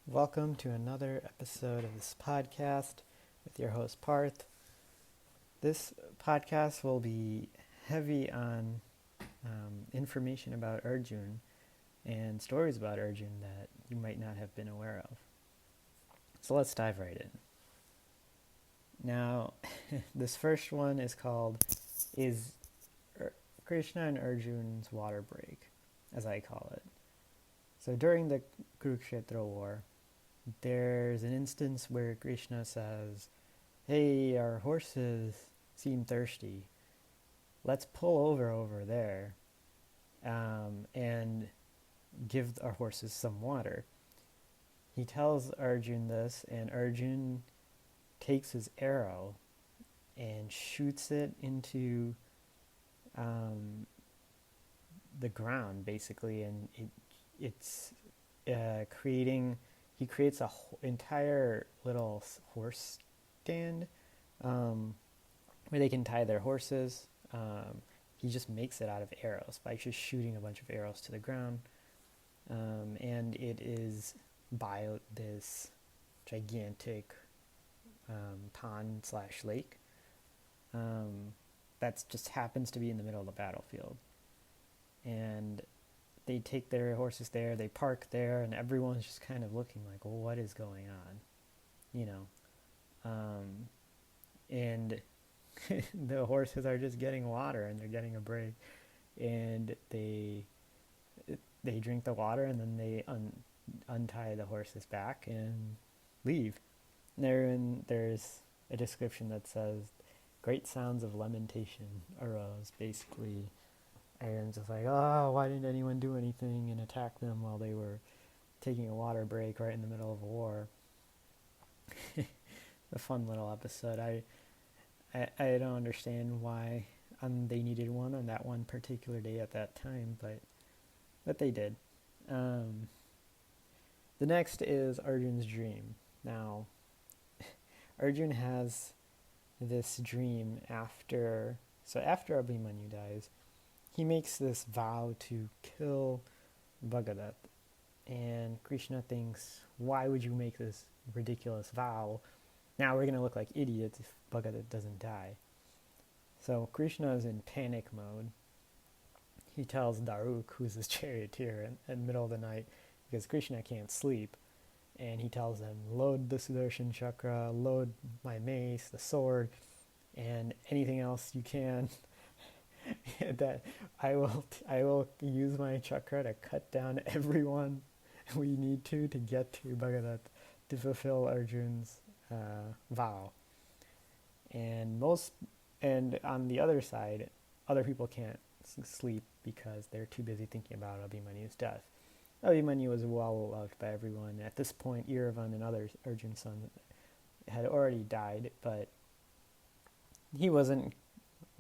Welcome to another episode of this podcast with your host Parth. This podcast will be heavy on information about Arjuna and stories about Arjuna that you might not have been aware of. So let's dive right in. Now, this first one is called Is Krishna and Arjuna's Water Break, as I call it. So during the Kurukshetra war, there's an instance where Krishna says, "Hey, our horses seem thirsty. Let's pull over there and give our horses some water." He tells Arjun this, and Arjun takes his arrow and shoots it into the ground, basically, and it's creating. He creates a entire little horse stand where they can tie their horses. He just makes it out of arrows by just shooting a bunch of arrows to the ground. And it is by this gigantic pond/lake that just happens to be in the middle of the battlefield. And they take their horses there, they park there, and everyone's just kind of looking like, well, what is going on? You know? And the horses are just getting water, and they're getting a break. And they drink the water, and then they untie the horses back and leave. There's a description that says, "Great sounds of lamentation arose," basically. And just like, oh, why didn't anyone do anything and attack them while they were taking a water break right in the middle of a war? A fun little episode. I don't understand why they needed one on that one particular day at that time, but they did. The next is Arjun's dream. Now, Arjun has this dream after Abhimanyu dies. He makes this vow to kill Bhagadat. And Krishna thinks, why would you make this ridiculous vow? Now we're going to look like idiots if Bhagadat doesn't die. So Krishna is in panic mode. He tells Daruk, who's his charioteer, in the middle of the night, because Krishna can't sleep. And he tells him, load the Sudarshan Chakra, load my mace, the sword, and anything else you can. That I will use my chakra to cut down everyone we need to get to Bhagadat to fulfill Arjun's vow. And on the other side, other people can't sleep because they're too busy thinking about Abhimanyu's death. Abhimanyu was well loved by everyone. At this point, Iravan and other Arjun's sons had already died, but he wasn't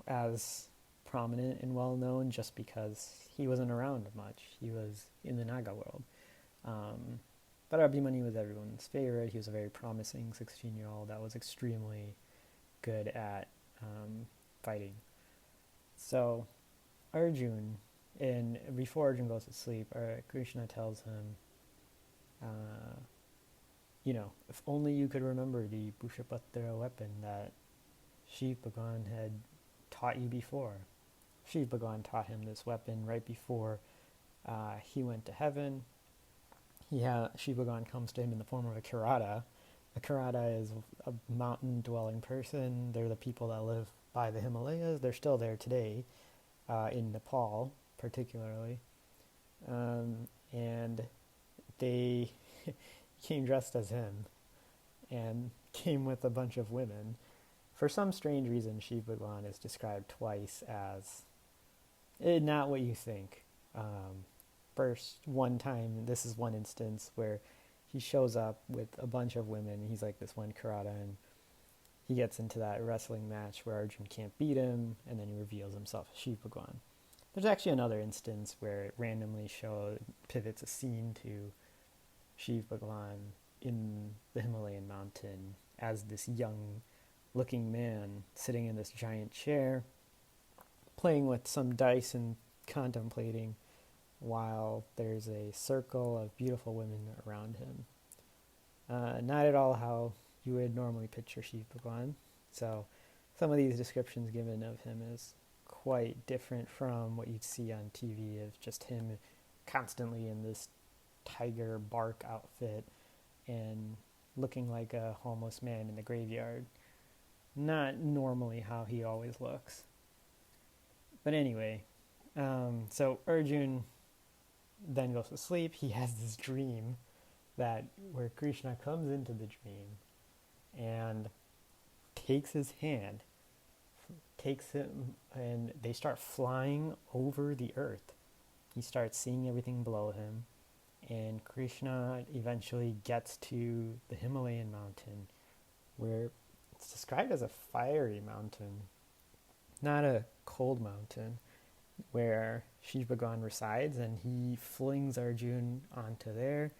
as prominent and well known just because he wasn't around much. He was in the Naga world. But Abhimanyu was everyone's favorite. He was a very promising 16-year-old that was extremely good at fighting. So Arjun, and before Arjun goes to sleep, Krishna tells him, if only you could remember the Bushapatra weapon that Shiv Bhagwan had taught you before. Shiv Bhagwan taught him this weapon right before he went to heaven. Shiv Bhagwan comes to him in the form of a Kirata. A Kirata is a mountain-dwelling person. They're the people that live by the Himalayas. They're still there today, in Nepal particularly. And they came dressed as him and came with a bunch of women. For some strange reason, Shiv Bhagwan is described twice as not what you think. First, one time, this is one instance where he shows up with a bunch of women. He's like this one Karata, and he gets into that wrestling match where Arjun can't beat him, and then he reveals himself as Shiv Bhagwan. There's actually another instance where it randomly pivots a scene to Shiv Bhagwan in the Himalayan mountain as this young-looking man sitting in this giant chair, playing with some dice and contemplating, while there's a circle of beautiful women around him. Not at all how you would normally picture Shiv Bhagwan. So some of these descriptions given of him is quite different from what you'd see on TV of just him constantly in this tiger bark outfit and looking like a homeless man in the graveyard. Not normally how he always looks. But anyway, so Arjun then goes to sleep. He has this dream that where Krishna comes into the dream and takes his hand, takes him, and they start flying over the earth. He starts seeing everything below him, and Krishna eventually gets to the Himalayan mountain, where it's described as a fiery mountain, not a cold mountain, where Shiv Bhagwan resides, and he flings Arjun onto there,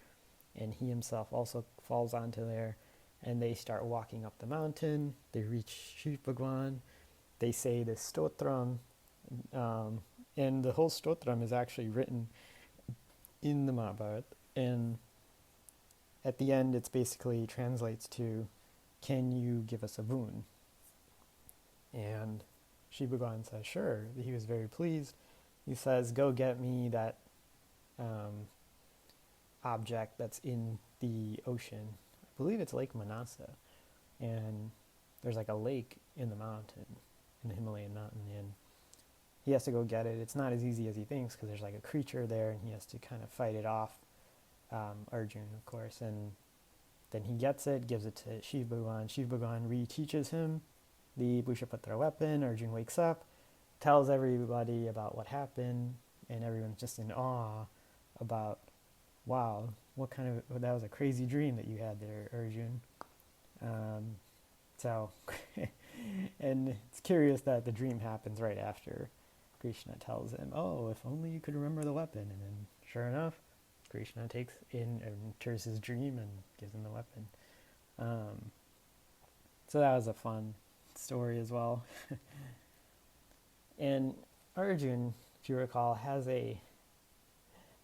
and he himself also falls onto there, and they start walking up the mountain. They reach Shiv Bhagwan. They say the stotram, and the whole stotram is actually written in the Mahabharata, and at the end it's basically translates to, "Can you give us a boon?" And Shiv Bhagwan says, "Sure." He was very pleased. He says, "Go get me that object that's in the ocean." I believe it's Lake Manasa, and there's like a lake in the mountain, in the Himalayan mountain, and he has to go get it. It's not as easy as he thinks because there's like a creature there, and he has to kind of fight it off, Arjun, of course, and then he gets it, gives it to Shiv Bhagwan. Shiv Bhagwan reteaches him the Bhushapatra weapon. Arjun wakes up, tells everybody about what happened, and everyone's just in awe about, wow, that was a crazy dream that you had there, Arjun. And it's curious that the dream happens right after Krishna tells him, "Oh, if only you could remember the weapon." And then, sure enough, Krishna enters his dream and gives him the weapon. So that was a fun story as well. And Arjun, if you recall, has a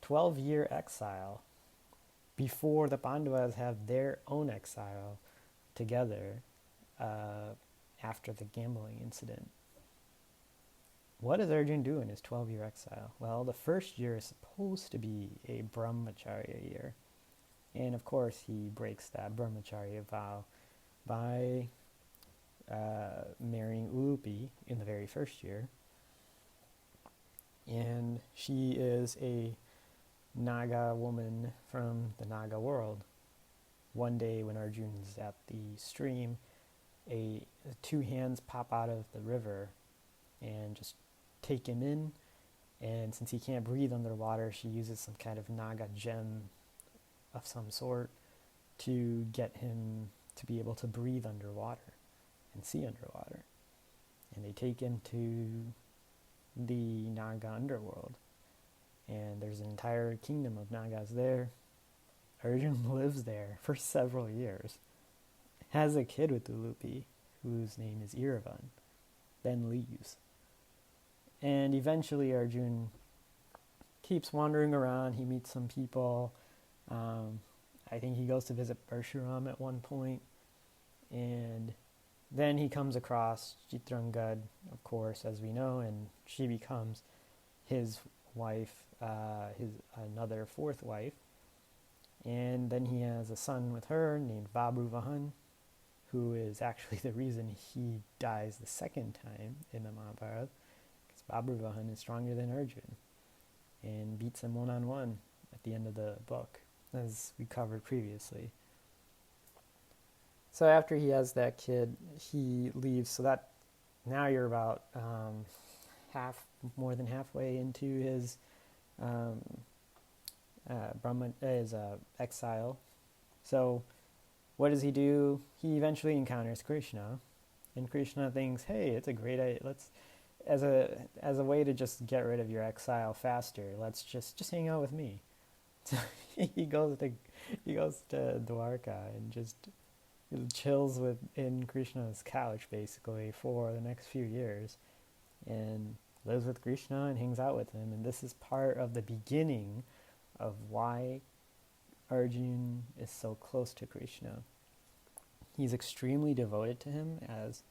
12-year exile before the Pandavas have their own exile together after the gambling incident. What does Arjun do in his 12-year exile? Well, the first year is supposed to be a brahmacharya year. And of course, he breaks that brahmacharya vow by marrying Ulupi in the very first year. And she is a Naga woman from the Naga world. One day when Arjun's at the stream, two hands pop out of the river and just take him in. And since he can't breathe underwater, she uses some kind of Naga gem of some sort to get him to be able to breathe underwater and see underwater. And they take him to the Naga underworld. And there's an entire kingdom of Nagas there. Arjun lives there for several years, has a kid with Ulupi, whose name is Iravan, then leaves. And eventually Arjun keeps wandering around. He meets some people. I think he goes to visit Parshuram at one point. And then he comes across Chitrangad, of course, as we know, and she becomes his wife, his another fourth wife. And then he has a son with her named Vabruvahan, who is actually the reason he dies the second time in the Mahabharata, because Vabruvahan is stronger than Arjun and beats him one-on-one at the end of the book, as we covered previously. So after he has that kid, he leaves. So that now you're about more than halfway into his exile. So what does he do? He eventually encounters Krishna, and Krishna thinks, "Hey, it's a great idea. Let's, as a way to just get rid of your exile faster, let's just hang out with me." So he goes to Dwarka and just chills in Krishna's couch basically for the next few years, and lives with Krishna and hangs out with him. And this is part of the beginning of why Arjuna is so close to Krishna. He's extremely devoted to him, as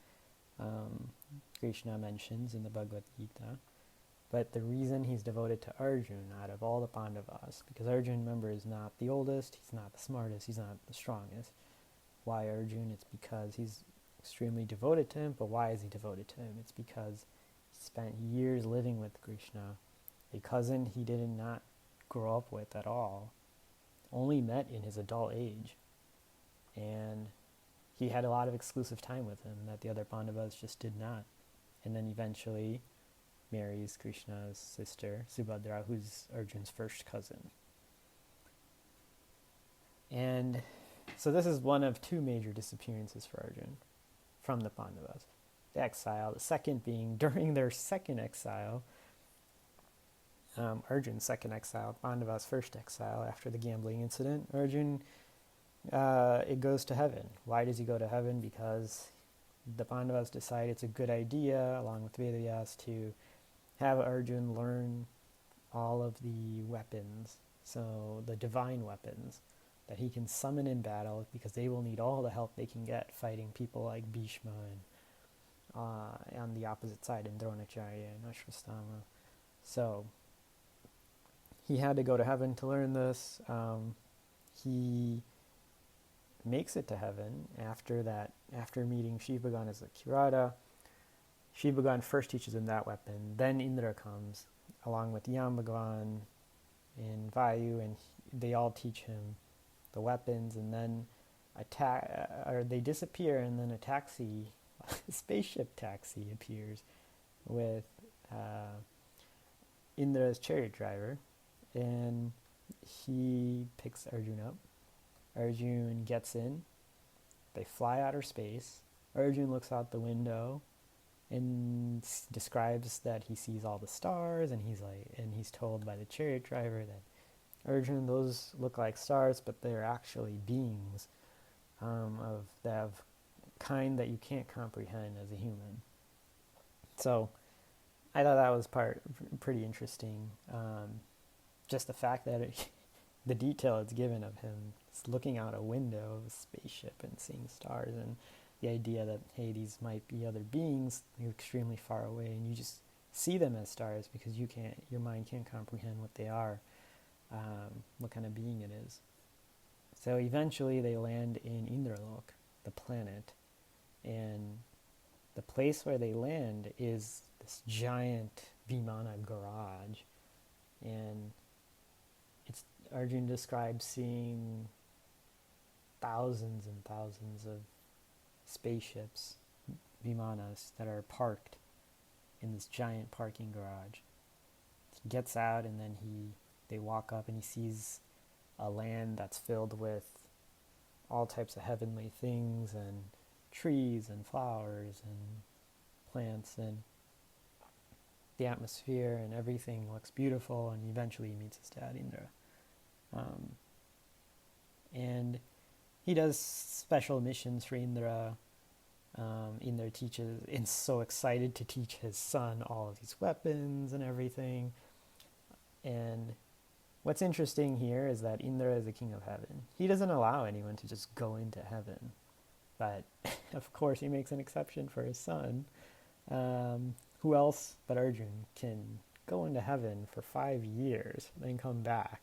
Krishna mentions in the Bhagavad Gita. But the reason he's devoted to Arjuna out of all the Pandavas, because Arjuna, remember, is not the oldest, he's not the smartest, he's not the strongest. Why Arjuna? It's because he's extremely devoted to him. But why is he devoted to him? It's because he spent years living with Krishna, a cousin he did not grow up with at all, only met in his adult age. And he had a lot of exclusive time with him that the other Pandavas just did not. And then eventually marries Krishna's sister, Subhadra, who's Arjuna's first cousin. And so this is one of two major disappearances for Arjuna from the Pandavas. The exile, the second being during their second exile, Arjuna's second exile, Pandava's first exile after the gambling incident. Arjuna, it goes to heaven. Why does he go to heaven? Because the Pandavas decide it's a good idea, along with Vedas, to have Arjuna learn all of the weapons, so the divine weapons, that he can summon in battle, because they will need all the help they can get fighting people like Bhishma and on the opposite side, in Dronacharya and Ashwastama. So he had to go to heaven to learn this. He makes it to heaven after meeting Shiv Bhagwan as a Kirata. Shiv Bhagwan first teaches him that weapon, then Indra comes along with Yam Bhagwan and Vayu, and they all teach him the weapons, and then they disappear, and then a spaceship taxi appears with Indra's chariot driver, and he picks Arjuna up. Arjuna gets in. They fly outer space. Arjuna looks out the window and describes that he sees all the stars, and he's told by the chariot driver that Arjuna, those look like stars, but they're actually beings of that kind that you can't comprehend as a human. So I thought that was pretty interesting. Just the fact that the detail it's given of him looking out a window of a spaceship and seeing stars, and the idea that, hey, these might be other beings extremely far away, and you just see them as stars because your mind can't comprehend what they are, what kind of being it is. So eventually they land in Indralok, the planet, and the place where they land is this giant Vimana garage, and Arjuna describes seeing thousands and thousands of spaceships, Vimanas, that are parked in this giant parking garage. He gets out, and then they walk up, and he sees a land that's filled with all types of heavenly things, and trees and flowers and plants, and the atmosphere and everything looks beautiful, and eventually he meets his dad, Indra. And he does special missions for Indra. Indra teaches, and so excited to teach his son all of these weapons and everything. And what's interesting here is that Indra is the king of heaven. He doesn't allow anyone to just go into heaven. But, of course, he makes an exception for his son. Who else but Arjuna can go into heaven for 5 years, then come back?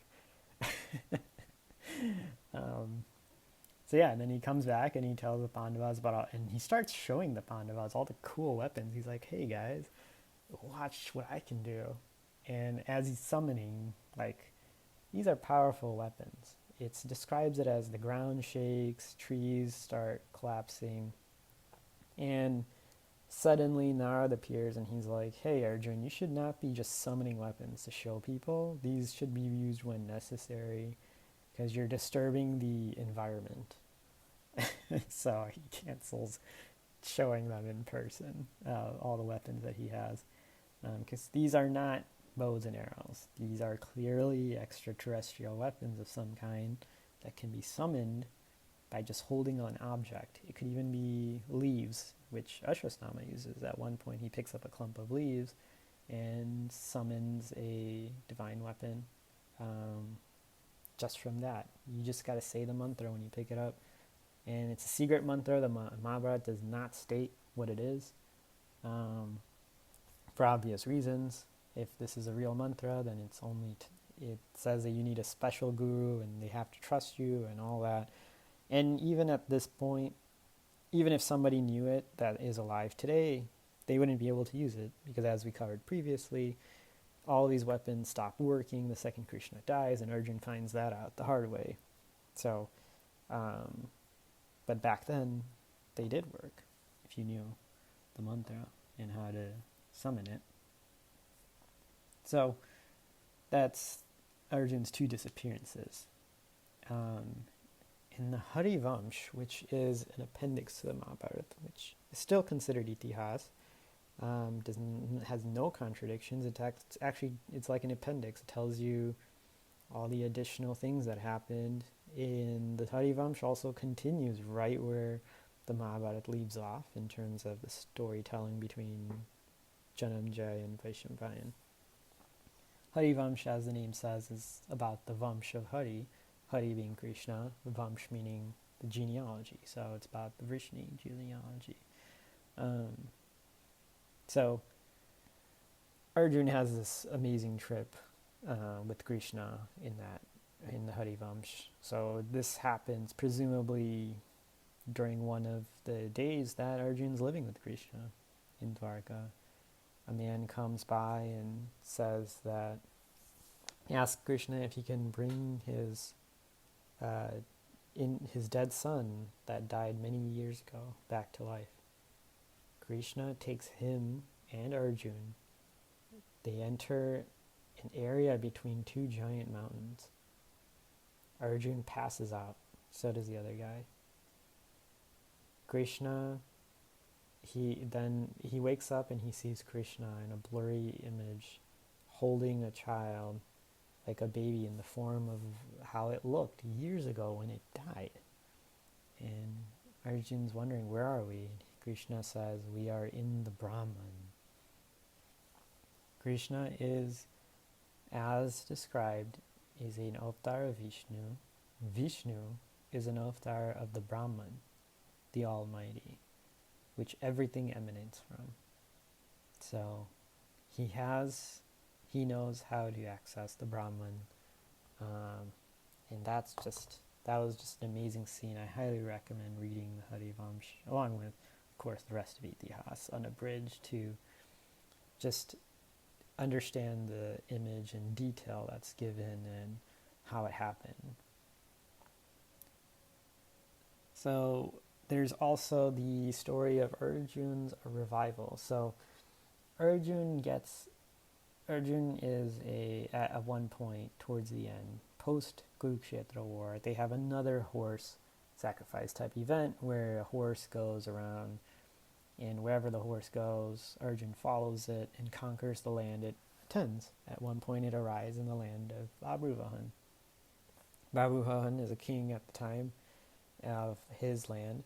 And then he comes back and he tells the Pandavas and he starts showing the Pandavas all the cool weapons. He's like, hey guys, watch what I can do. And as he's summoning, these are powerful weapons. It describes it as the ground shakes, trees start collapsing, and suddenly Narad appears, and he's like, hey Arjuna, you should not be just summoning weapons to show people. These should be used when necessary, because you're disturbing the environment. So he cancels showing them in person, all the weapons that he has, because these are not bows and arrows. These are clearly extraterrestrial weapons of some kind that can be summoned by just holding an object. It could even be leaves, which Ashwastama uses. At one point he picks up a clump of leaves and summons a divine weapon. just from that. You just got to say the mantra when you pick it up. And it's a secret mantra. The Mahabharata does not state what it is, for obvious reasons. If this is a real mantra, then it says that you need a special guru and they have to trust you and all that. And even at this point, even if somebody knew it that is alive today, they wouldn't be able to use it because, as we covered previously, all these weapons stop working the second Krishna dies, and Arjuna finds that out the hard way. So, but back then, they did work if you knew the mantra and how to summon it. So, that's Arjuna's 2 disappearances. In the Harivamsh, which is an appendix to the Mahabharata, which is still considered itihasa, has no contradictions. It's like an appendix. It tells you all the additional things that happened. In the Harivamsh also continues right where the Mahabharata leaves off in terms of the storytelling between Janamjay and Vaishambhayan. Harivamsh, as the name says, is about the Vamsh of Hari, Hari being Krishna, Vamsh meaning the genealogy. So it's about the Vrishni genealogy. So Arjuna has this amazing trip with Krishna in the Harivamsh. So this happens presumably during one of the days that Arjuna's living with Krishna in Dwarka. A man comes by and says that he asks Krishna if he can bring his dead son that died many years ago back to life. Krishna takes him and Arjuna. They enter an area between 2 giant mountains. Arjuna passes out. So does the other guy. Krishna, he wakes up and he sees Krishna in a blurry image holding a child like a baby in the form of how it looked years ago when it died. And Arjuna's wondering, where are we? Krishna says, we are in the Brahman. Krishna is, as described, is an avatar of Vishnu. Vishnu is an avatar of the Brahman, the Almighty, which everything emanates from. So he knows how to access the Brahman, and that was just an amazing scene. I highly recommend reading the Harivamsh, along with, of course, the rest of Itihas unabridged, to just understand the image and detail that's given and how it happened. So there's also the story of Arjuna's revival. So Arjuna is at one point towards the end, post Kurukshetra war, they have another horse sacrifice type event where a horse goes around, and wherever the horse goes, Arjuna follows it and conquers the land it attends. At one point it arrives in the land of Babruvahan. Babruvahan is a king at the time of his land.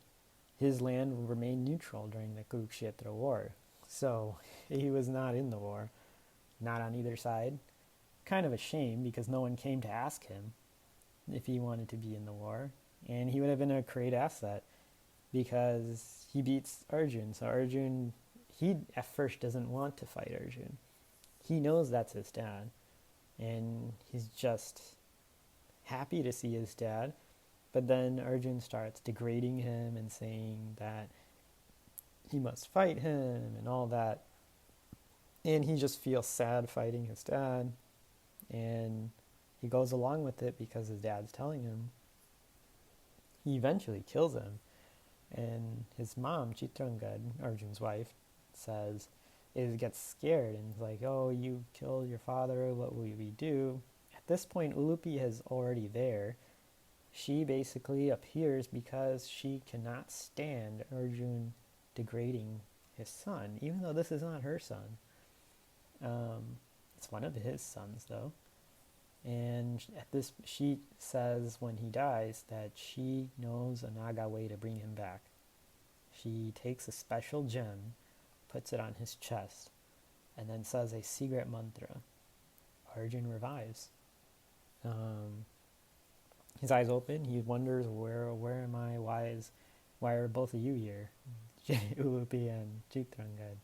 His land remained neutral during the Kurukshetra war. So he was not in the war, not on either side. Kind of a shame because no one came to ask him if he wanted to be in the war. And he would have been a great asset because he beats Arjuna. So Arjuna, he at first doesn't want to fight Arjuna. He knows that's his dad. And he's just happy to see his dad. But then Arjuna starts degrading him and saying that he must fight him and all that. And he just feels sad fighting his dad. And he goes along with it because his dad's telling him. He eventually kills him. And his mom, Chitrangad, Arjuna's wife, gets scared and is like, oh, you killed your father, what will we do? At this point, Ulupi is already there. She basically appears because she cannot stand Arjuna degrading his son, even though this is not her son. It's one of his sons, though. And she says when he dies that she knows a Naga way to bring him back. She takes a special gem, puts it on his chest, and then says a secret mantra. Arjuna revives. his eyes open. He wonders, where am I? Why are both of you here? Ulupi and Chitrangad.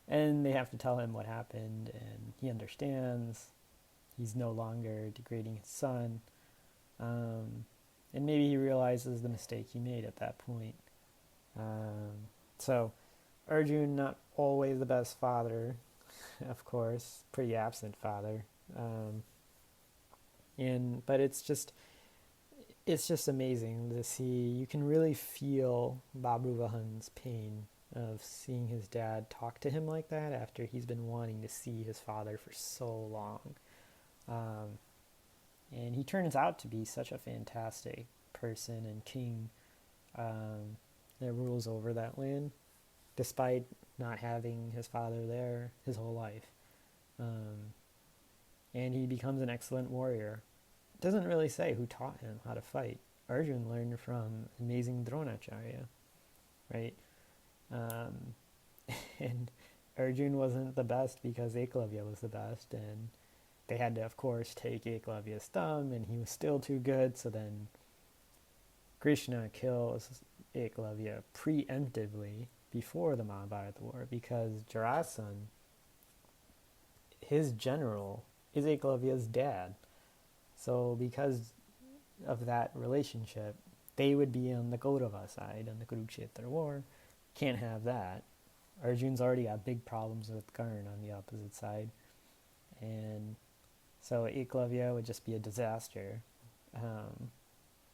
And they have to tell him what happened, and he understands. He's no longer degrading his son. And maybe he realizes the mistake he made at that point. So Arjuna, not always the best father, of course, pretty absent father. But it's just amazing to see. You can really feel Babu Vahan's pain of seeing his dad talk to him like that after he's been wanting to see his father for so long. And he turns out to be such a fantastic person and king that rules over that land, despite not having his father there his whole life. And he becomes an excellent warrior. It doesn't really say who taught him how to fight. Arjun learned from amazing Dronacharya, right? And Arjun wasn't the best because Eklavya was the best, and they had to, of course, take Eklavya's thumb, and he was still too good, so then Krishna kills Eklavya preemptively before the Mahabharata war, because Jarasan, his general, is Eklavya's dad. So because of that relationship, they would be on the Kaurava side on the Kurukshetra war. Can't have that. Arjun's already got big problems with Karn on the opposite side. And so Eklavya would just be a disaster.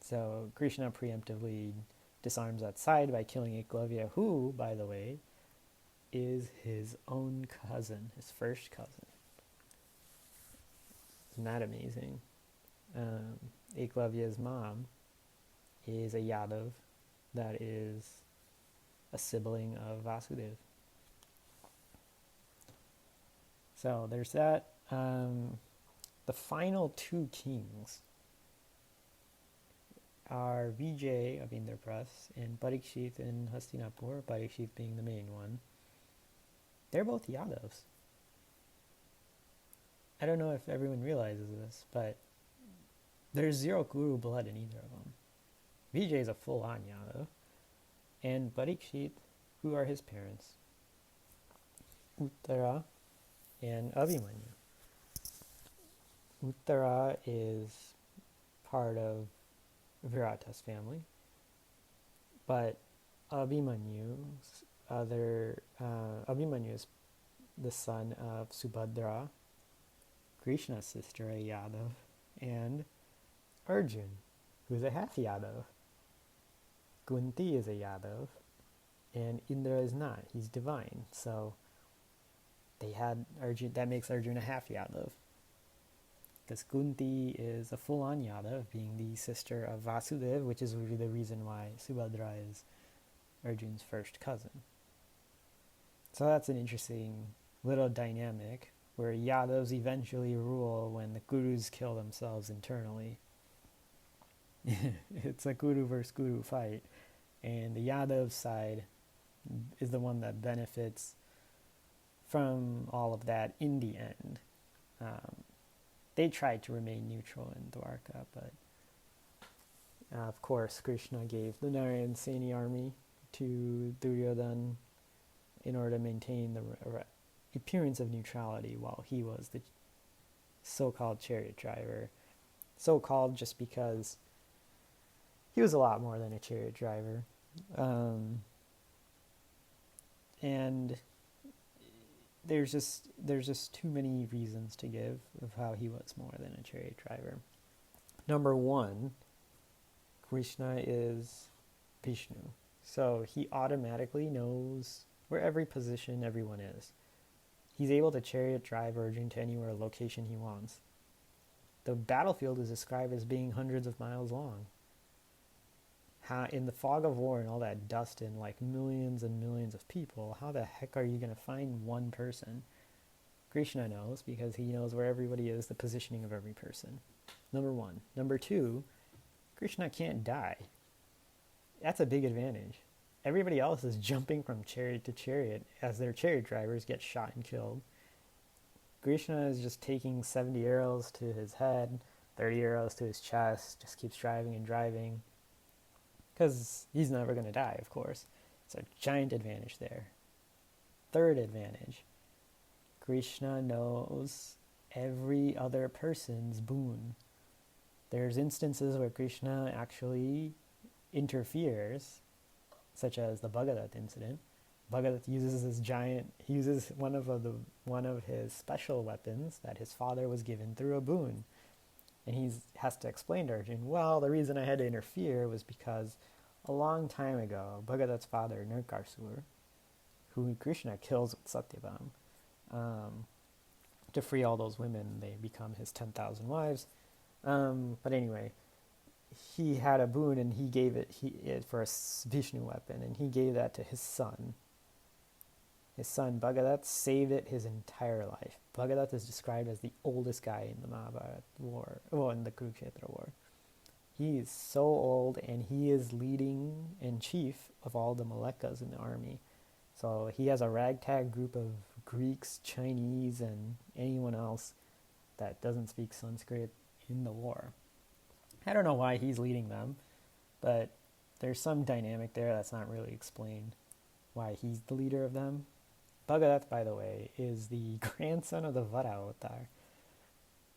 So Krishna preemptively disarms that side by killing Eklavya, who, by the way, is his own cousin, his first cousin. Isn't that amazing? Eklavya's mom is a Yadav that is a sibling of Vasudev. So there's that. The final two kings are Vijay of Indraprastha and Parikshit in Hastinapur, Parikshit being the main one. They're both Yadavs. I don't know if everyone realizes this, but there's zero Kuru blood in either of them. Vijay is a full-on Yadav, and Parikshit, who are his parents, Uttara and Abhimanyu. Uttara is part of Virata's family, but Abhimanyu is the son of Subhadra, Krishna's sister, a Yadav, and Arjun, who's a half Yadav. Kunti is a Yadav, and Indra is not. He's divine. So they had Arjun. That makes Arjun a half Yadav, because Kunti is a full-on Yadav, being the sister of Vasudev, which is really the reason why Subhadra is Arjun's first cousin. So that's an interesting little dynamic where Yadavs eventually rule when the Gurus kill themselves internally. It's a Guru versus Guru fight, and the Yadav side is the one that benefits from all of that in the end. They tried to remain neutral in Dwarka, but of course Krishna gave the Narayan Seni army to Duryodhana in order to maintain the appearance of neutrality while he was the so-called chariot driver. So-called just because he was a lot more than a chariot driver. And there's just too many reasons to give of how he was more than a chariot driver. Number one, Krishna is Vishnu. So he automatically knows where every position everyone is. He's able to chariot drive Arjuna to anywhere location he wants. The battlefield is described as being hundreds of miles long. In the fog of war and all that dust and like millions and millions of people, how the heck are you going to find one person? Krishna knows, because he knows where everybody is, the positioning of every person. Number one. Number two, Krishna can't die. That's a big advantage. Everybody else is jumping from chariot to chariot as their chariot drivers get shot and killed. Krishna is just taking 70 arrows to his head, 30 arrows to his chest, just keeps driving and driving. Because he's never going to die, of course. It's a giant advantage there. Third advantage, Krishna knows every other person's boon. There's instances where Krishna actually interferes, such as the Bhagadat incident. Bhagadat uses one of his special weapons that his father was given through a boon. And he has to explain to Arjuna, well, the reason I had to interfere was because a long time ago, Bhagadat's father, Narkasur, who Krishna kills with Satyabhama, to free all those women, they become his 10,000 wives. But anyway, he had a boon and he gave it for a Vishnu weapon, and he gave that to his son. His son Bhagadat saved it his entire life. Bhagadat is described as the oldest guy in the Mahabharata war, in the Kurukshetra war. He is so old, and he is leading and chief of all the Malekas in the army. So he has a ragtag group of Greeks, Chinese, and anyone else that doesn't speak Sanskrit in the war. I don't know why he's leading them, but there's some dynamic there that's not really explained why he's the leader of them. Bhagadat, by the way, is the grandson of the Vara avatar.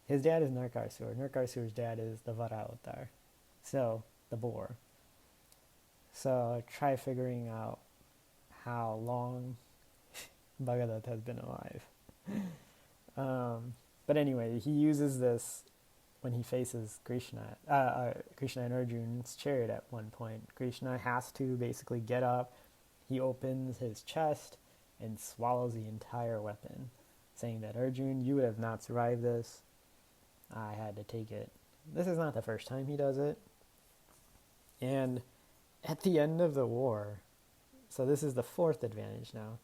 His dad is Narkasur. Narkasur's dad is the Vara avatar. So, the boar. So, try figuring out how long Bhagadat has been alive. But anyway, he uses this when he faces Krishna and Arjuna's chariot at one point. Krishna has to basically get up. He opens his chest and swallows the entire weapon, saying that, Arjuna, you would have not survived this. I had to take it. This is not the first time he does it. And at the end of the war, so this is the fourth advantage now.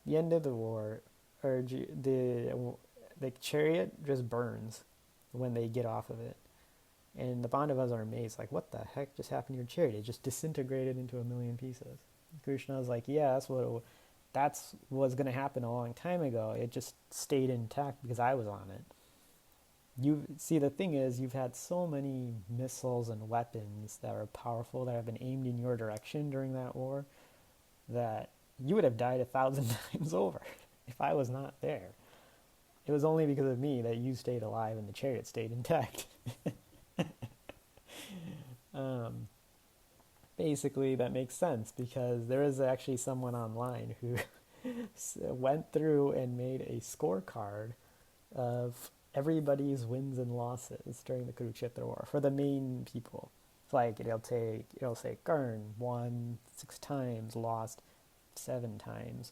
The end of the war, the chariot just burns when they get off of it. And the Pandavas are amazed, like, what the heck just happened to your chariot? It just disintegrated into a million pieces. Krishna was like, yeah, that's what was going to happen a long time ago. It just stayed intact because I was on it. The thing is, you've had so many missiles and weapons that are powerful that have been aimed in your direction during that war that you would have died 1,000 times over if I was not there. It was only because of me that you stayed alive and the chariot stayed intact. Basically, that makes sense because there is actually someone online who went through and made a scorecard of everybody's wins and losses during the Kurukshetra war for the main people. It's like it'll say Karn won 6 times, lost 7 times.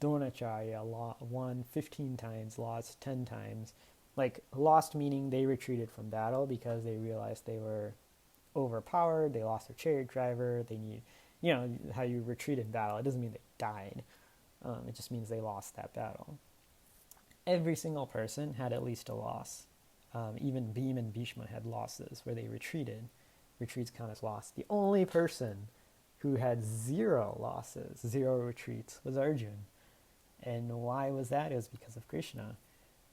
Dronacharya won 15 times, lost 10 times. Like, lost meaning they retreated from battle because they realized they were overpowered, they lost their chariot driver, they need, how you retreat in battle. It doesn't mean they died. It just means they lost that battle. Every single person had at least a loss. Even Bhima and Bhishma had losses where they retreated. Retreats count as loss. The only person who had 0 losses, 0 retreats, was Arjuna. And why was that? It was because of Krishna.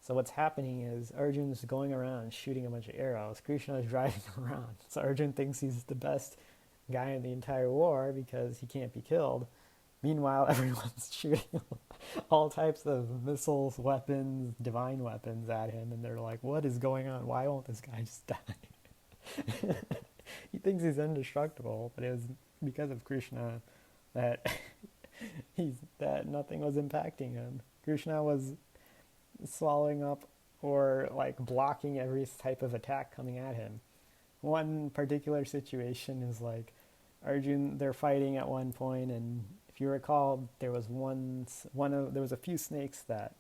So what's happening is Arjuna's going around shooting a bunch of arrows. Krishna is driving around. So Arjuna thinks he's the best guy in the entire war because he can't be killed. Meanwhile, everyone's shooting all types of missiles, weapons, divine weapons at him. And they're like, what is going on? Why won't this guy just die? He thinks he's indestructible, but it was because of Krishna that nothing was impacting him. Krishna was swallowing up or like blocking every type of attack coming at him. One particular situation is like Arjuna, they're fighting at one point, and if you recall, there was there was a few snakes that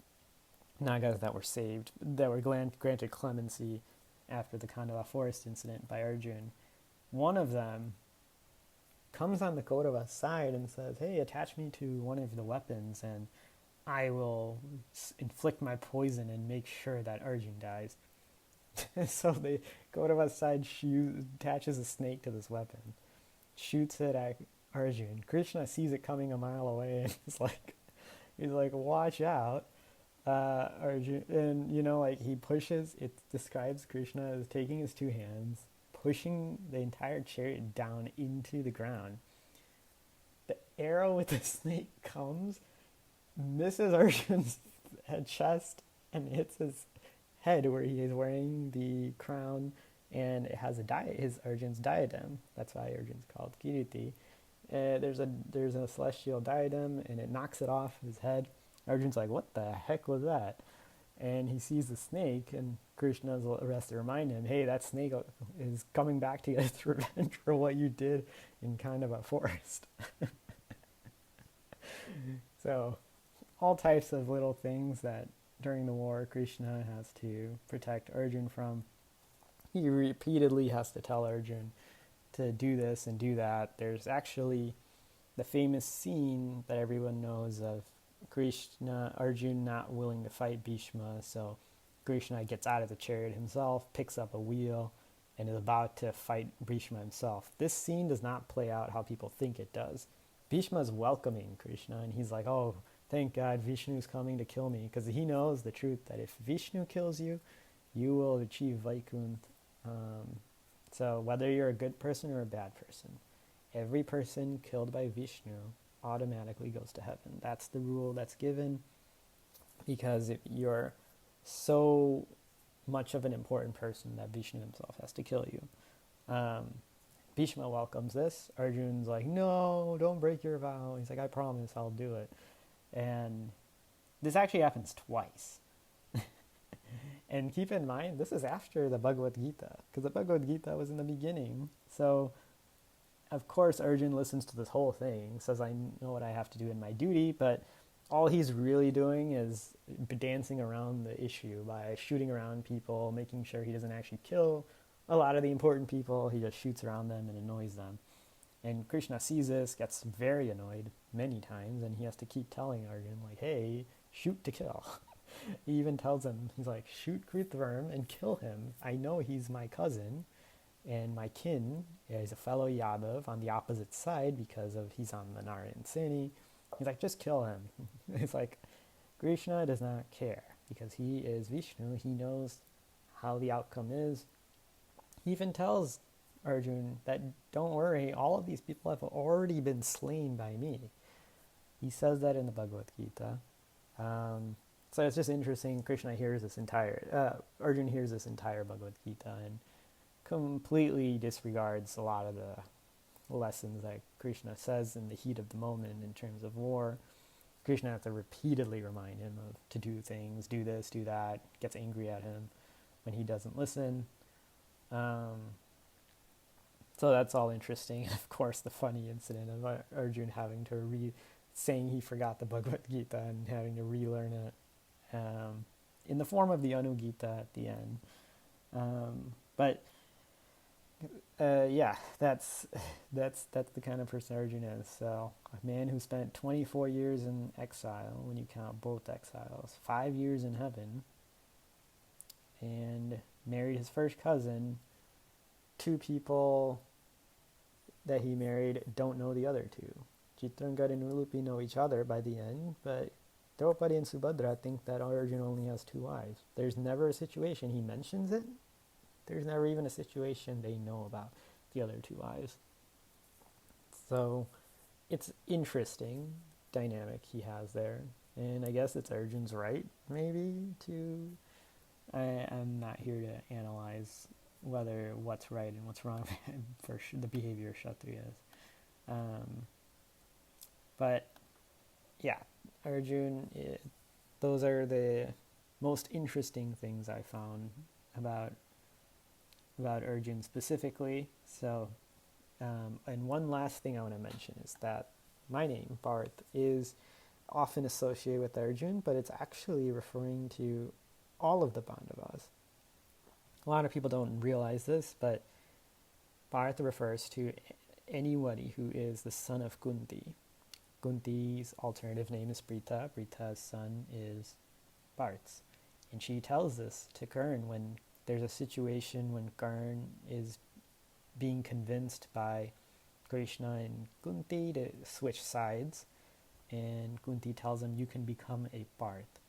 Nagas that were saved, that were granted clemency after the Khandava forest incident by Arjuna. One of them comes on the Kaurava side and says, hey, attach me to one of the weapons and I will inflict my poison and make sure that Arjuna dies. So the Kaurava side attaches a snake to this weapon, shoots it at Arjuna. Krishna sees it coming a mile away and he's like, watch out. Arjuna, and like he pushes, it describes Krishna as taking his two hands, pushing the entire chariot down into the ground. The arrow with the snake comes, misses Arjun's chest, and hits his head where he is wearing the crown, and it has his Arjun's diadem. That's why Arjun's called Kiriti. There's a celestial diadem, and it knocks it off his head. Arjun's like, "What the heck was that?" And he sees the snake, and Krishna's has to remind him, "Hey, that snake is coming back to get its revenge for what you did in kind of a forest." So, all types of little things that during the war Krishna has to protect Arjun from. He repeatedly has to tell Arjun to do this and do that. There's actually the famous scene that everyone knows of Arjun not willing to fight Bhishma, so Krishna gets out of the chariot himself, picks up a wheel, and is about to fight Bhishma himself. This scene does not play out how people think it does. Bhishma is welcoming Krishna, and he's like, "Oh, thank God Vishnu's coming to kill me," because he knows the truth that if Vishnu kills you, you will achieve Vaikuntha. So whether you're a good person or a bad person, every person killed by Vishnu automatically goes to heaven. That's the rule that's given, because if you're so much of an important person that Vishnu himself has to kill you. Bhishma welcomes this. Arjun's like, "No, don't break your vow." He's like, "I promise I'll do it." And this actually happens twice. And keep in mind, this is after the Bhagavad Gita, because the Bhagavad Gita was in the beginning. So, of course, Arjun listens to this whole thing, says, "I know what I have to do in my duty," but all he's really doing is dancing around the issue by shooting around people, making sure he doesn't actually kill a lot of the important people. He just shoots around them and annoys them. And Krishna sees this, gets very annoyed many times, and he has to keep telling Arjun, like, "Hey, shoot to kill." He even tells him, he's like, "Shoot Krithvarm and kill him. I know he's my cousin and my kin. He's a fellow Yadav on the opposite side because he's on the Narayan Seni." He's like, "Just kill him." It's like, Krishna does not care because he is Vishnu. He knows how the outcome is. He even tells Arjun that, "Don't worry, all of these people have already been slain by me." He says that in the Bhagavad Gita. So it's just interesting. Arjun hears this entire Bhagavad Gita and completely disregards a lot of the lessons that Krishna says in the heat of the moment in terms of war. Krishna has to repeatedly remind him to do things, do this, do that, gets angry at him when he doesn't listen. So that's all interesting. Of course, the funny incident of Arjun having to saying he forgot the Bhagavad Gita and having to relearn it in the form of the Anugita at the end. But that's the kind of person Arjuna is. So a man who spent 24 years in exile, when you count both exiles, 5 years in heaven, and married his first cousin. Two people that he married don't know the other two. Chitrangada and Ulupi know each other by the end, but Draupadi and Subhadra think that Arjuna only has two wives. There's never a situation he mentions it. There's never even a situation they know about the other two wives. So it's interesting dynamic he has there. And I guess it's Arjun's right, maybe, to... I'm not here to analyze what's right and what's wrong for the behavior of Kshatriyas. But yeah, Arjun, those are the most interesting things I found about Arjun specifically. So, and one last thing I want to mention is that my name, Bharth, is often associated with Arjun, but it's actually referring to all of the Pandavas. A lot of people don't realize this, but Bharata refers to anybody who is the son of Kunti. Kunti's alternative name is Pritha. Pritha's son is Bharta. And she tells this to Karn when there's a situation when Karn is being convinced by Krishna and Kunti to switch sides. And Kunti tells him, "You can become a Bharta."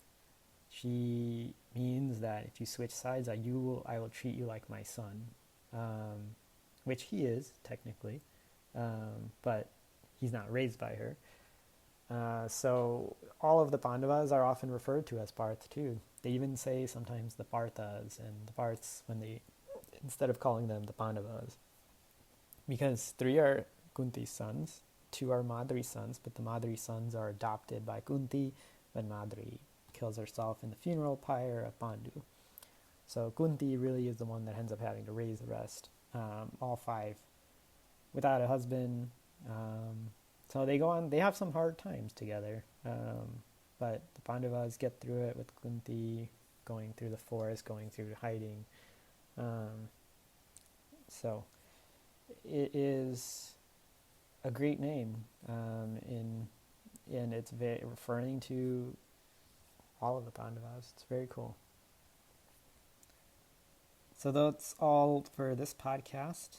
she means that if you switch sides, I will treat you like my son, which he is technically, but he's not raised by her. So all of the Pandavas are often referred to as Parth too. They even say sometimes the Parthas and the Parths instead of calling them the Pandavas, because 3 are Kunti's sons, 2 are Madri's sons, but the Madri sons are adopted by Kunti when Madri kills herself in the funeral pyre of Pandu. So Kunti really is the one that ends up having to raise the rest, all 5, without a husband. So they have some hard times together, but the Pandavas get through it with Kunti going through the forest, going through hiding. So it is a great name, and it's referring to all of the Pandavas. It's very cool. So that's all for this podcast.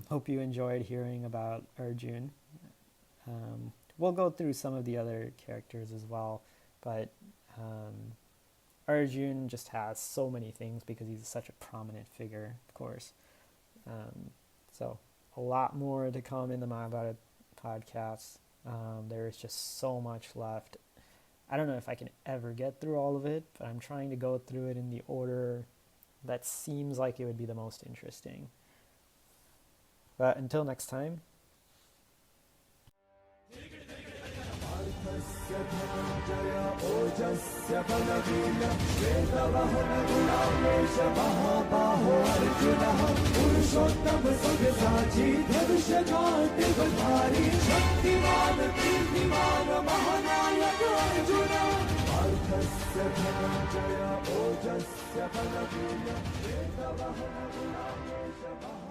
Hope you enjoyed hearing about Arjuna. We'll go through some of the other characters as well, but Arjuna just has so many things because he's such a prominent figure, of course. So a lot more to come in the Mahabharata podcast. There is just so much left. I don't know if I can ever get through all of it, but I'm trying to go through it in the order that seems like it would be the most interesting. But until next time. Arjuna